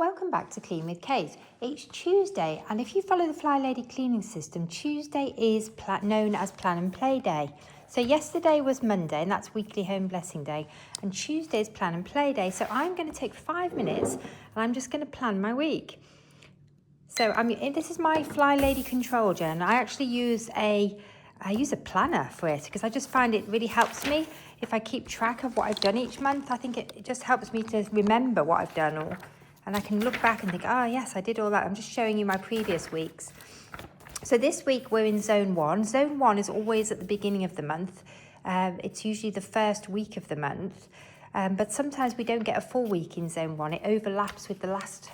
Welcome back to Clean with Kate. It's Tuesday, and if you follow the Flylady cleaning system, Tuesday is known as Plan and Play Day. So yesterday was Monday, and that's Weekly Home Blessing Day, and Tuesday is Plan and Play Day. So I'm going to take 5 minutes, and I'm just going to plan my week. So this is my Flylady control journal. I actually use a planner for it because I just find it really helps me if I keep track of what I've done each month. I think it just helps me to remember what I've done, and I can look back and think, oh yes, I did all that. I'm just showing you my previous weeks. So this week we're in Zone 1. Zone 1 is always at the beginning of the month. It's usually the first week of the month, but sometimes we don't get a full week in Zone 1. It overlaps with the last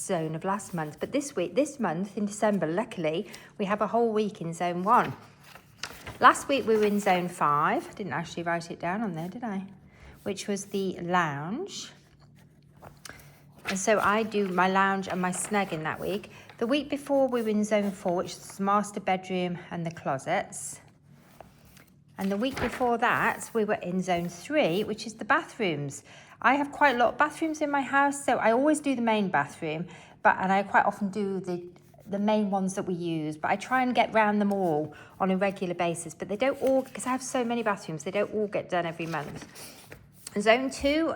zone of last month. But this month in December, luckily, we have a whole week in Zone 1. Last week we were in Zone 5. I didn't actually write it down on there, did I? Which was the lounge. And so I do my lounge and my snug in that week. The week before we were in Zone 4, which is the master bedroom and the closets. And the week before that, we were in Zone 3, which is the bathrooms. I have quite a lot of bathrooms in my house, so I always do the main bathroom, and I quite often do the main ones that we use, but I try and get round them all on a regular basis, but they don't all, because I have so many bathrooms, they don't all get done every month. Zone 2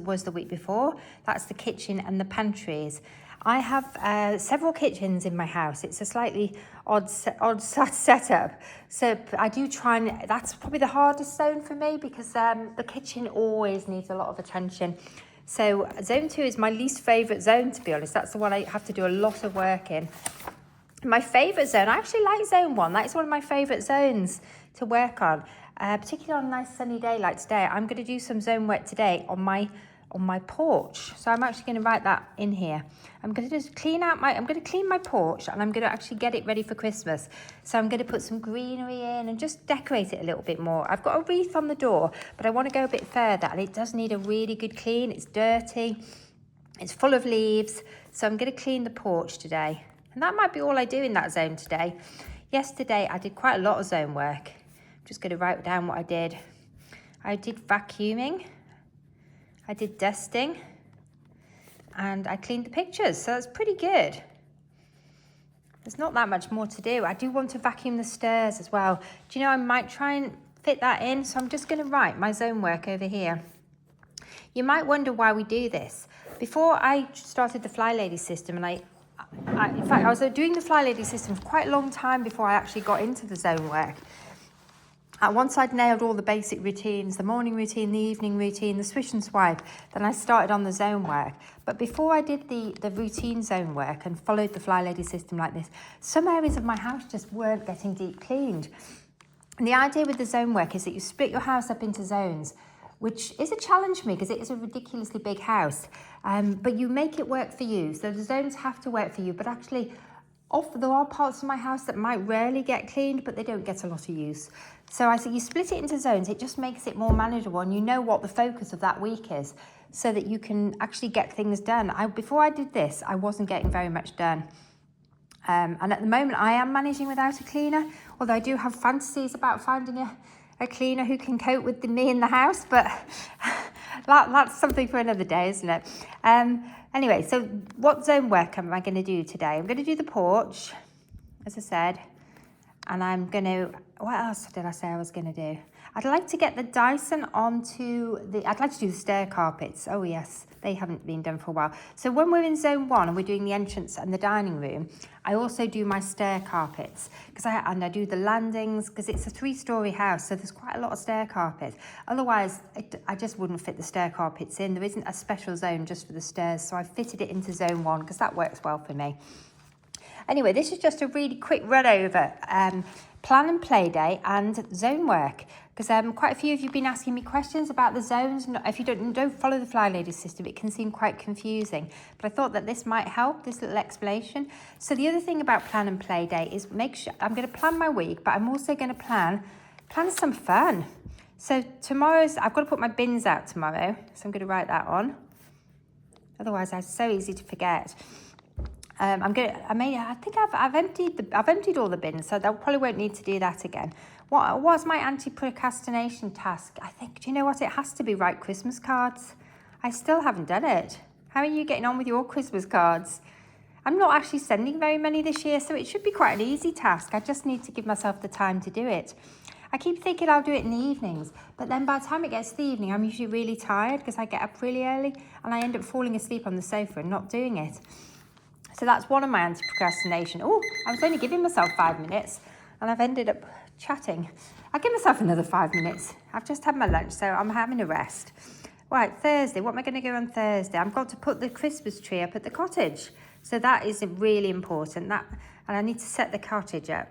was the week before. That's the kitchen and the pantries. I have several kitchens in my house. It's a slightly odd setup. So I do try and, that's probably the hardest zone for me because the kitchen always needs a lot of attention. So Zone 2 is my least favourite zone, to be honest. That's the one I have to do a lot of work in. My favourite zone, I actually like Zone 1. That's one of my favourite zones to work on, particularly on a nice sunny day like today. I'm going to do some zone work today on my porch. So I'm actually going to write that in here. I'm going to just clean my porch, and I'm going to actually get it ready for Christmas. So I'm going to put some greenery in and just decorate it a little bit more. I've got a wreath on the door, but I want to go a bit further, and it does need a really good clean. It's dirty. It's full of leaves. So I'm going to clean the porch today. And that might be all I do in that zone today. Yesterday, I did quite a lot of zone work. I'm just going to write down what I did. I did vacuuming. I did dusting, and I cleaned the pictures, so that's pretty good. There's not that much more to do. I do want to vacuum the stairs as well. Do you know, I might try and fit that in, so I'm just going to write my zone work over here. You might wonder why we do this. Before I started the Flylady system, and in fact, I was doing the Flylady system for quite a long time before I actually got into the zone work. Once I'd nailed all the basic routines, the morning routine, the evening routine, the swish and swipe, then I started on the zone work. But before I did the routine zone work and followed the Flylady system like this, some areas of my house just weren't getting deep cleaned. And the idea with the zone work is that you split your house up into zones, which is a challenge for me because it is a ridiculously big house. But you make it work for you. So the zones have to work for you, but actually, there are parts of my house that might rarely get cleaned, but they don't get a lot of use. So I think you split it into zones, it just makes it more manageable, and you know what the focus of that week is so that you can actually get things done. Before I did this, I wasn't getting very much done. And at the moment, I am managing without a cleaner, although I do have fantasies about finding a cleaner who can cope with me in the house, but that's something for another day, isn't it? Anyway, so what zone work am I going to do today? I'm going to do the porch, as I said, and I'm going to, what else did I say I was going to do? I'd like to get the Dyson I'd like to do the stair carpets. Oh yes, they haven't been done for a while. So when we're in Zone 1 and we're doing the entrance and the dining room, I also do my stair carpets and I do the landings because it's a 3-story house, so there's quite a lot of stair carpets. Otherwise, I just wouldn't fit the stair carpets in. There isn't a special zone just for the stairs, so I fitted it into Zone 1 because that works well for me. Anyway, this is just a really quick run over Plan and Play Day and zone work, because quite a few of you have been asking me questions about the zones. If you don't follow the Flylady system, it can seem quite confusing, but I thought that this might help, this little explanation. So the other thing about Plan and Play Day is make sure I'm going to plan my week, but I'm also going to plan some fun. So I've got to put my bins out tomorrow, so I'm going to write that on. Otherwise, it's so easy to forget. I think I've emptied all the bins, so I probably won't need to do that again. What's my anti-procrastination task? I think, do you know what? It has to be write Christmas cards. I still haven't done it. How are you getting on with your Christmas cards? I'm not actually sending very many this year, so it should be quite an easy task. I just need to give myself the time to do it. I keep thinking I'll do it in the evenings, but then by the time it gets to the evening, I'm usually really tired because I get up really early and I end up falling asleep on the sofa and not doing it. So that's one of my anti-procrastination. Oh, I was only giving myself 5 minutes and I've ended up chatting. I'll give myself another 5 minutes. I've just had my lunch, so I'm having a rest. Right, Thursday, what am I going to do on Thursday? I've got to put the Christmas tree up at the cottage. So that is really important. And I need to set the cottage up.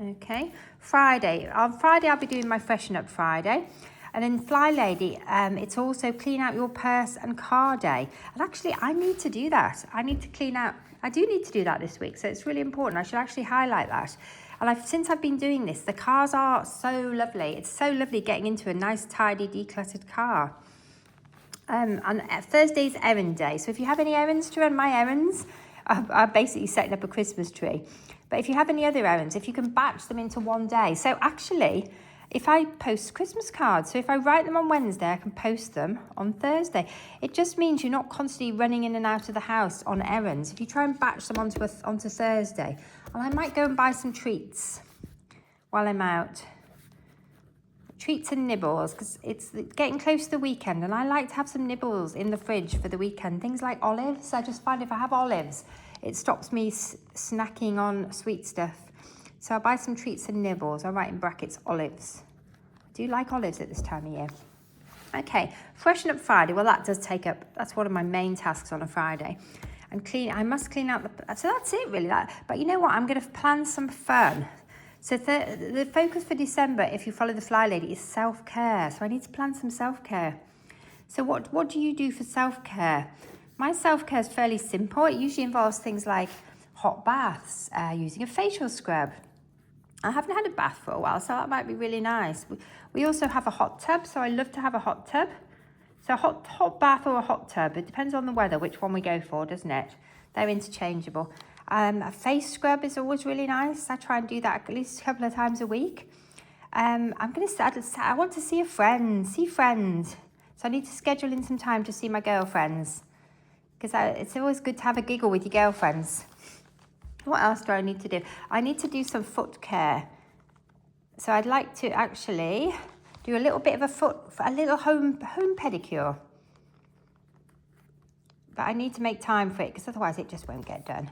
Okay, Friday. On Friday, I'll be doing my Freshen Up Friday. And then Flylady, it's also clean out your purse and car day. And actually, I need to do that. I need to clean out. I do need to do that this week. So it's really important. I should actually highlight that. And since I've been doing this, the cars are so lovely. It's so lovely getting into a nice, tidy, decluttered car. And Thursday's errand day. So if you have any errands to run, my errands are basically setting up a Christmas tree. But if you have any other errands, if you can batch them into one day. So actually, if I post Christmas cards, so if I write them on Wednesday, I can post them on Thursday. It just means you're not constantly running in and out of the house on errands. If you try and batch them onto Thursday, and I might go and buy some treats while I'm out. Treats and nibbles, because it's getting close to the weekend, and I like to have some nibbles in the fridge for the weekend. Things like olives. I just find if I have olives, it stops me snacking on sweet stuff. So I'll buy some treats and nibbles. I'll write in brackets olives. I do like olives at this time of year. Okay, Freshen Up Friday. Well, that's one of my main tasks on a Friday. And I must clean out so that's it really. But you know what? I'm going to plan some fun. So the focus for December, if you follow the Flylady, is self-care. So I need to plan some self-care. So what do you do for self-care? My self-care is fairly simple. It usually involves things like hot baths, using a facial scrub. I haven't had a bath for a while, so that might be really nice. We also have a hot tub, so I love to have a hot tub. So a hot bath or a hot tub, it depends on the weather, which one we go for, doesn't it? They're interchangeable. A face scrub is always really nice. I try and do that at least a couple of times a week. I want to see friends. So I need to schedule in some time to see my girlfriends. Because it's always good to have a giggle with your girlfriends. What else do I need to do? I need to do some foot care. So I'd like to actually do a little bit of a little home pedicure. But I need to make time for it because otherwise it just won't get done.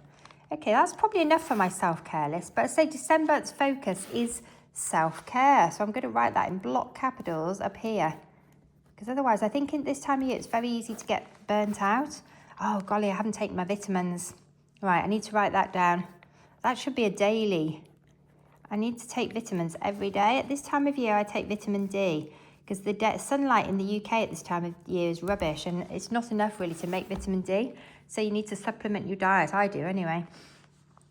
Okay, that's probably enough for my self-care list. But I say December's focus is self-care. So I'm going to write that in block capitals up here. Because otherwise I think in this time of year it's very easy to get burnt out. Oh, golly, I haven't taken my vitamins. Right, I need to write that down. That should be a daily. I need to take vitamins every day. At this time of year, I take vitamin D because the sunlight in the UK at this time of year is rubbish and it's not enough really to make vitamin D. So you need to supplement your diet. I do anyway.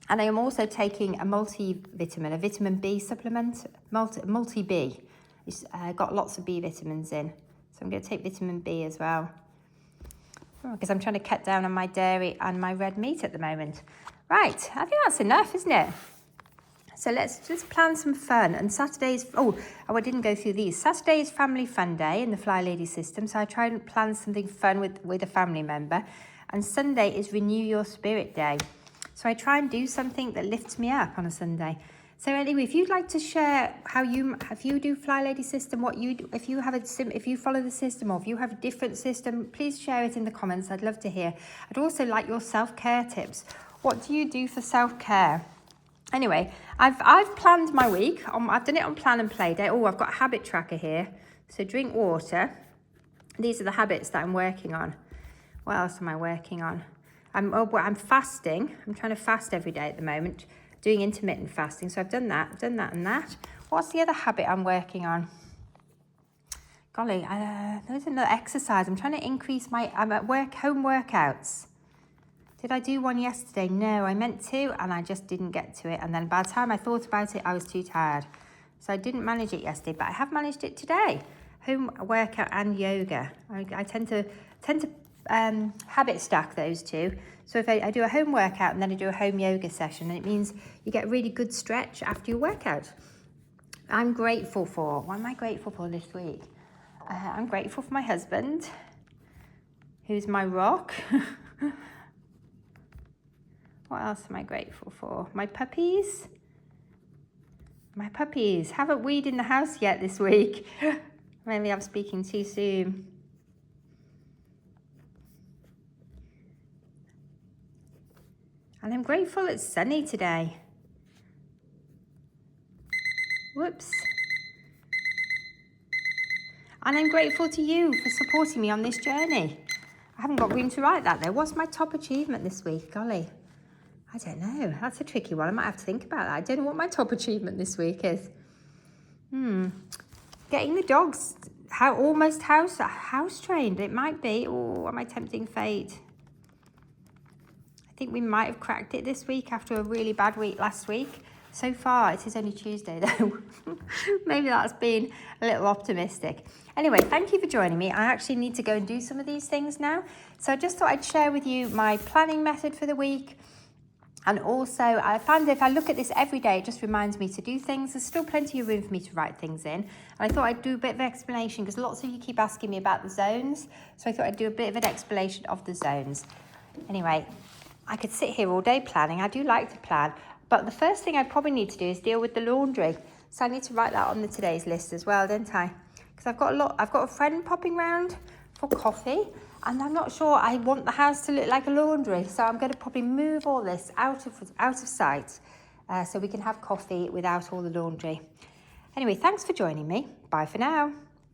And I am also taking a multivitamin, a vitamin B supplement, multi-B. It's got lots of B vitamins in. So I'm going to take vitamin B as well. Because I'm trying to cut down on my dairy and my red meat at the moment. Right, I think that's enough, isn't it? So let's just plan some fun. And Saturday's, I didn't go through these. Saturday is Family Fun Day in the Flylady system. So I try and plan something fun with a family member. And Sunday is Renew Your Spirit Day. So I try and do something that lifts me up on a Sunday. So anyway, if you'd like to share if you do Flylady system, what you do, if you follow the system or if you have a different system, please share it in the comments. I'd love to hear. I'd also like your self-care tips. What do you do for self-care? Anyway, I've planned my week. I've done it on Plan and Play Day. Oh, I've got a habit tracker here. So drink water. These are the habits that I'm working on. What else am I working on? I'm fasting. I'm trying to fast every day at the moment. Doing intermittent fasting. So I've done that and that. What's the other habit I'm working on? Golly, there's another exercise. I'm trying to increase I'm at home workouts. Did I do one yesterday? No, I meant to, and I just didn't get to it. And then by the time I thought about it, I was too tired. So I didn't manage it yesterday, but I have managed it today. Home workout and yoga. I tend to habit stack those two. So if I do a home workout and then I do a home yoga session, and it means you get a really good stretch after your workout. What am I grateful for this week? I'm grateful for my husband, who's my rock. What else am I grateful for? My puppies. My puppies haven't weed in the house yet this week. Maybe I'm speaking too soon. And I'm grateful it's sunny today. Whoops. And I'm grateful to you for supporting me on this journey. I haven't got room to write that though. What's my top achievement this week? Golly, I don't know. That's a tricky one. I might have to think about that. I don't know what my top achievement this week is. Getting the dogs almost house trained. It might be. Oh, am I tempting fate? I think we might have cracked it this week after a really bad week last week. So far, it is only Tuesday though. Maybe that's been a little optimistic. Anyway, thank you for joining me. I actually need to go and do some of these things now. So I just thought I'd share with you my planning method for the week. And also, I found that if I look at this every day, it just reminds me to do things. There's still plenty of room for me to write things in. And I thought I'd do a bit of explanation because lots of you keep asking me about the zones. So I thought I'd do a bit of an explanation of the zones. Anyway, I could sit here all day planning. I do like to plan. But the first thing I probably need to do is deal with the laundry. So I need to write that on the today's list as well, don't I? Because I've got a friend popping round for coffee. And I'm not sure I want the house to look like a laundry. So I'm going to probably move all this out of sight so we can have coffee without all the laundry. Anyway, thanks for joining me. Bye for now.